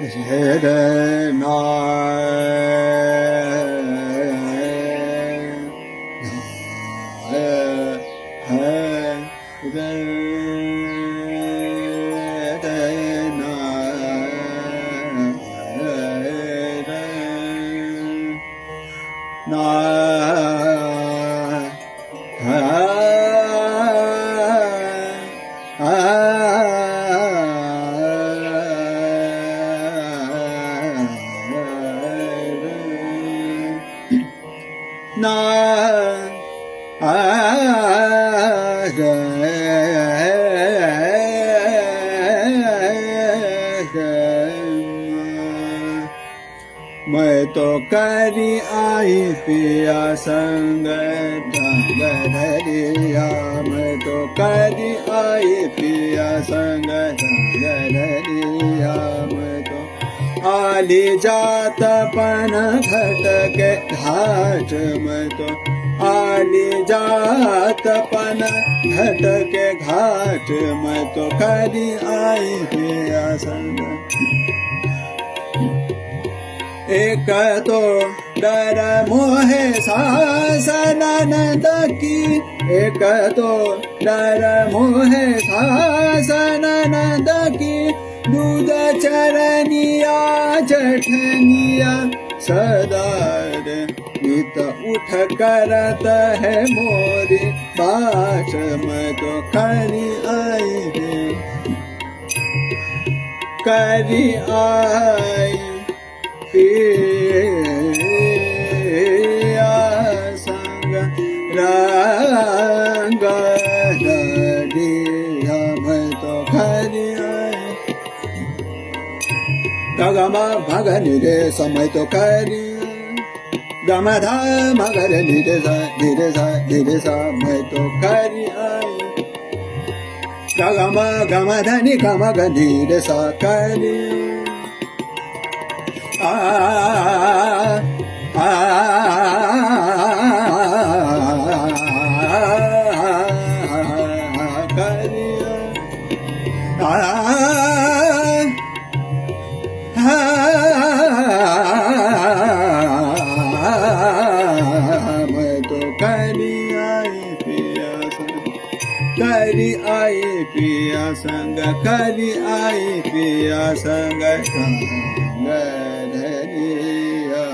re na मैं तो करी आई पिया संग ढंग धरिया, मैं तो करी आई पिया संग ढंग धरिया, मैं तो आली जात पन घटके घाट, मैं तो आली जात पन घटके घाट, मैं तो करी आई पिया संग। एक तो डर मोहे सासननद की, एक तो डर मोहे सासननद की, दूध चरनिया जठनिया सदार नित उठ करत है मोरी बात, मैं तो करी आई करी आई पिया संग रंग धरिया, मैं तो खरी आई गमा भगनि रे समय तो खरी गम धा मगर धीरे सा मैं तो खरी आई गम धनि गम धीरे सा खरी मैं तो करी आई पिया संग करी आई पिया संग धरिया